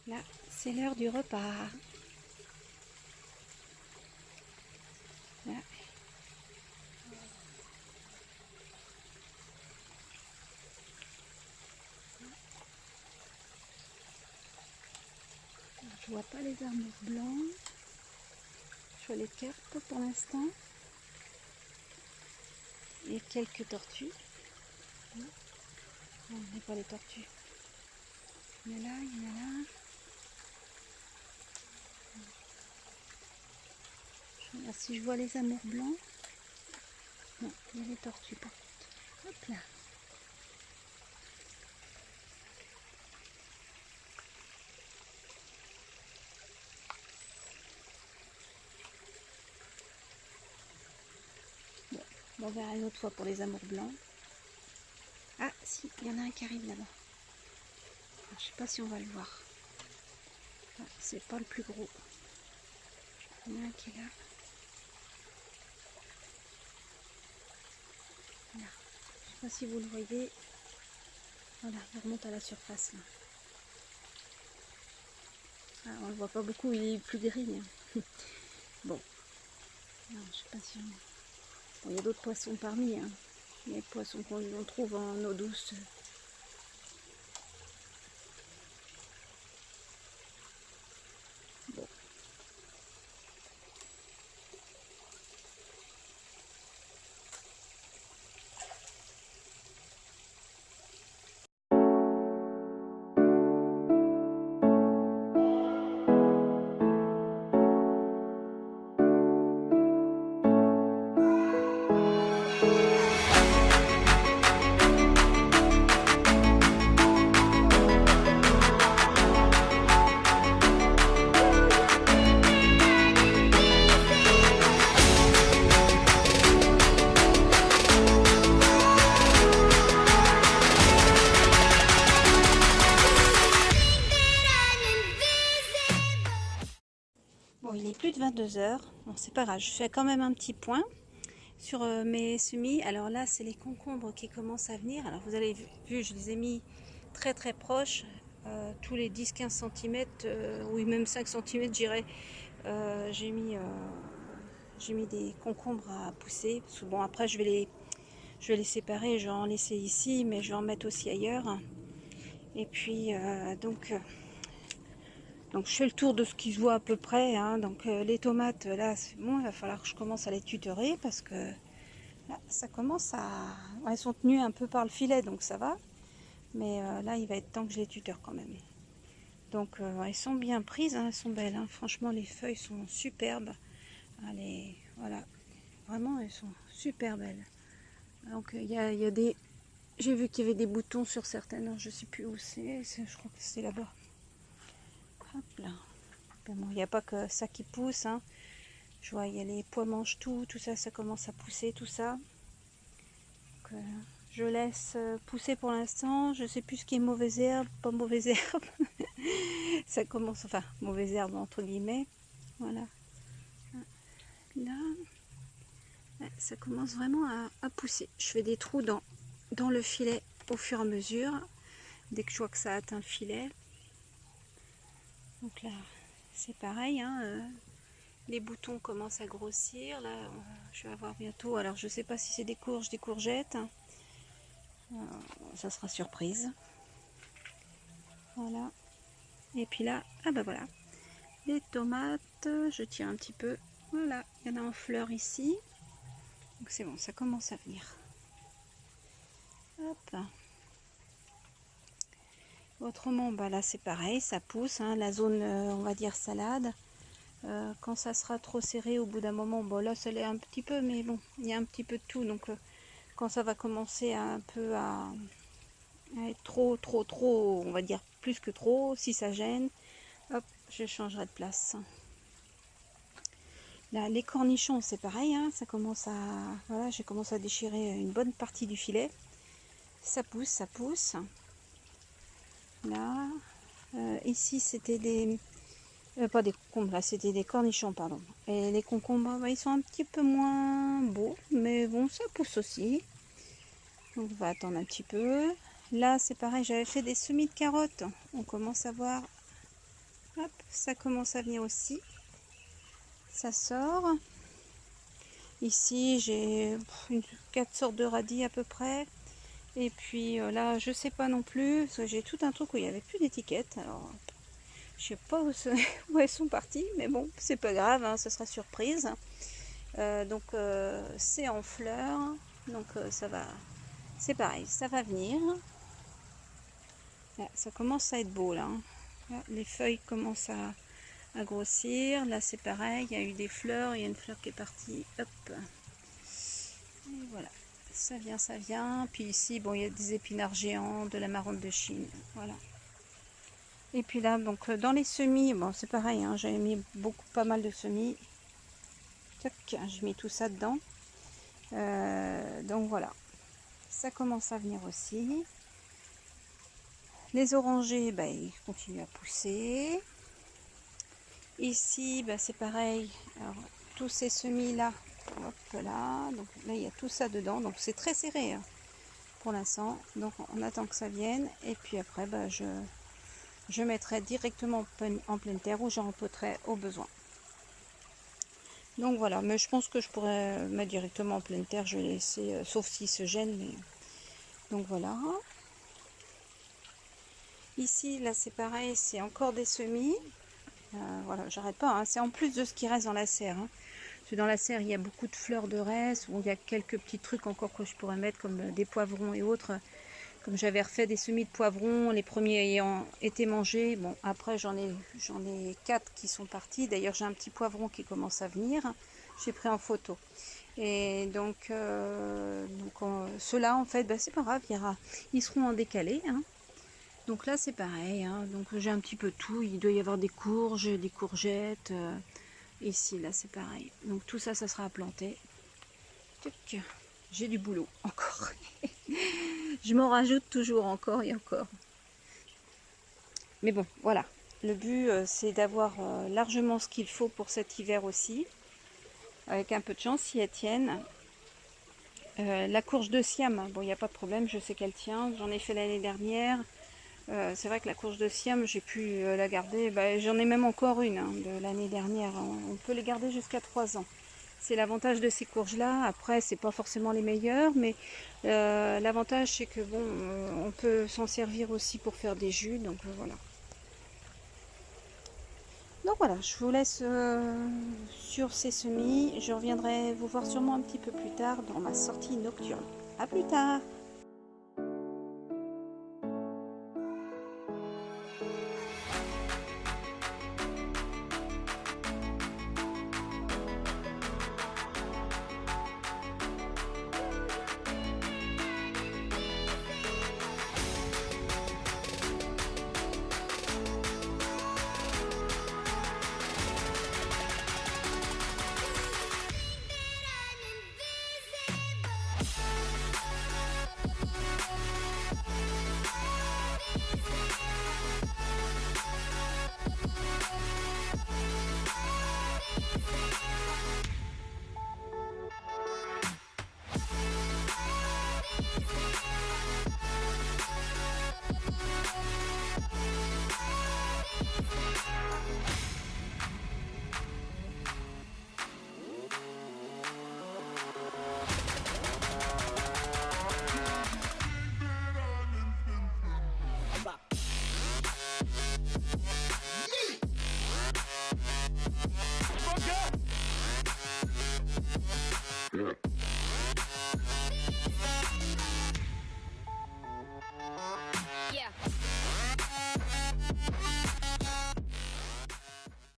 Là, c'est l'heure du repas. Là. Je vois pas les armes blancs. Je vois les carpes pour l'instant. Et quelques tortues. Non, on n'est pas les tortues. Il y en a là, il y en a là. Je regarde si je vois les amours blancs. Non, il y a les tortues par contre. Hop là. Bon, on verra une autre fois pour les amours blancs. Ah si, il y en a un qui arrive là-bas. Je sais pas si on va le voir. Ah, c'est pas le plus gros. Il y en a un qui est là. Voilà. Je sais pas si vous le voyez. Voilà, il remonte à la surface là. Ah, on le voit pas beaucoup, il est plus gris. Hein. Bon. Non, je sais pas si on... Bon, il y a d'autres poissons parmi. Hein. Il y a des poissons qu'on trouve en eau douce. Bon. Bon, il est plus de 22 heures. Bon, c'est pas grave, je fais quand même un petit point sur mes semis. Alors là, c'est les concombres qui commencent à venir. Alors vous avez vu, je les ai mis très très proches, tous les 10-15 cm, oui même 5 cm j'irais. J'ai mis des concombres à pousser. Parce que bon, après je vais les séparer, je vais en laisser ici, mais je vais en mettre aussi ailleurs. Et puis donc je fais le tour de ce qui se voit à peu près. Hein. Donc les tomates, là c'est bon, il va falloir que je commence à les tutorer parce que là ça commence à... Elles sont tenues un peu par le filet, donc ça va. Mais là il va être temps que je les tuteur quand même. Donc elles sont bien prises, hein, elles sont belles. Hein. Franchement les feuilles sont superbes. Allez, voilà, vraiment elles sont super belles. Donc il y a des... J'ai vu qu'il y avait des boutons sur certaines, je sais plus où c'est, je crois que c'est là-bas. Hop là. Bon, il n'y a pas que ça qui pousse. Hein. Je vois, il y a les pois mangent tout ça, ça commence à pousser, tout ça. Donc, je laisse pousser pour l'instant. Je sais plus ce qui est mauvaise herbe, pas mauvaise herbe. Ça commence, enfin, mauvaise herbe entre guillemets. Voilà. Là, ça commence vraiment à pousser. Je fais des trous dans le filet au fur et à mesure. Dès que je vois que ça atteint le filet. Donc là, c'est pareil. Hein, les boutons commencent à grossir. Là, je vais avoir bientôt. Alors, je sais pas si c'est des courges, des courgettes. Ça sera surprise. Voilà. Et puis là, ah bah voilà. Les tomates, je tire un petit peu. Voilà, il y en a en fleurs ici. Donc c'est bon, ça commence à venir. Hop. Autrement, bah là c'est pareil, ça pousse. Hein, la zone, on va dire salade. Quand ça sera trop serré au bout d'un moment, bon là ça l'est un petit peu, mais bon, il y a un petit peu de tout. Donc quand ça va commencer un peu à être trop, on va dire plus que trop, si ça gêne, hop, je changerai de place. Là, les cornichons, c'est pareil, hein, ça commence à... Voilà, j'ai commencé à déchirer une bonne partie du filet. Ça pousse, ça pousse. Là, ici, c'était des... pas des concombres, là, c'était des cornichons, pardon. Et les concombres, bah, ils sont un petit peu moins beaux, mais bon, ça pousse aussi. Donc, on va attendre un petit peu. Là, c'est pareil, j'avais fait des semis de carottes. On commence à voir Hop, ça commence à venir aussi. Ça sort. Ici, j'ai 4 sortes de radis à peu près. Et puis là, je sais pas non plus, parce que j'ai tout un truc où il n'y avait plus d'étiquette. Alors, je sais pas où elles sont parties, mais bon, c'est pas grave, hein, ce sera surprise. Donc, c'est en fleurs. Donc, ça va, c'est pareil, ça va venir. Là, ça commence à être beau là, hein. Là, les feuilles commencent à grossir. Là, c'est pareil, il y a eu des fleurs, il y a une fleur qui est partie. Hop. Et voilà. Ça vient, ça vient. Puis ici, bon, il y a des épinards géants, de la marronne de Chine. Voilà. Et puis là, donc dans les semis, bon, c'est pareil, hein, j'avais mis pas mal de semis. Tac, j'ai mis tout ça dedans. Donc voilà. Ça commence à venir aussi. Les orangers, bah, ils continuent à pousser. Ici, bah, c'est pareil. Alors, tous ces semis là, hop là. Donc là, il y a tout ça dedans. Donc c'est très serré, hein, pour l'instant. Donc on attend que ça vienne. Et puis après, bah, je mettrai directement en pleine terre ou j'en empoterai au besoin. Donc voilà, mais je pense que je pourrais mettre directement en pleine terre. Je vais laisser, sauf s'il se gêne. Mais... Donc voilà. Ici, là, c'est pareil, c'est encore des semis. Voilà, j'arrête pas, hein. C'est en plus de ce qui reste dans la serre, hein. Parce que dans la serre, il y a beaucoup de fleurs de reste. Bon, il y a quelques petits trucs encore que je pourrais mettre, comme des poivrons et autres. Comme j'avais refait des semis de poivrons, les premiers ayant été mangés. Bon, après, j'en ai 4 qui sont partis. D'ailleurs, j'ai un petit poivron qui commence à venir. J'ai pris en photo. Et donc ceux-là, en fait, bah, c'est pas grave, ils seront en décalé, hein. Donc là, c'est pareil, hein. Donc j'ai un petit peu tout. Il doit y avoir des courges, des courgettes. Ici, là, c'est pareil. Donc tout ça, ça sera à planter. J'ai du boulot encore. Je m'en rajoute toujours encore et encore. Mais bon, voilà. Le but, c'est d'avoir largement ce qu'il faut pour cet hiver aussi. Avec un peu de chance, si elles tiennent. La courge de Siam, bon, il n'y a pas de problème, je sais qu'elle tient. J'en ai fait l'année dernière. C'est vrai que la courge de Siam, j'ai pu la garder. Bah, j'en ai même encore une, hein, de l'année dernière. On peut les garder jusqu'à 3 ans. C'est l'avantage de ces courges-là. Après, c'est pas forcément les meilleures, mais l'avantage, c'est que bon, on peut s'en servir aussi pour faire des jus. Donc voilà. Donc voilà, je vous laisse sur ces semis. Je reviendrai vous voir sûrement un petit peu plus tard dans ma sortie nocturne. A plus tard! Yeah.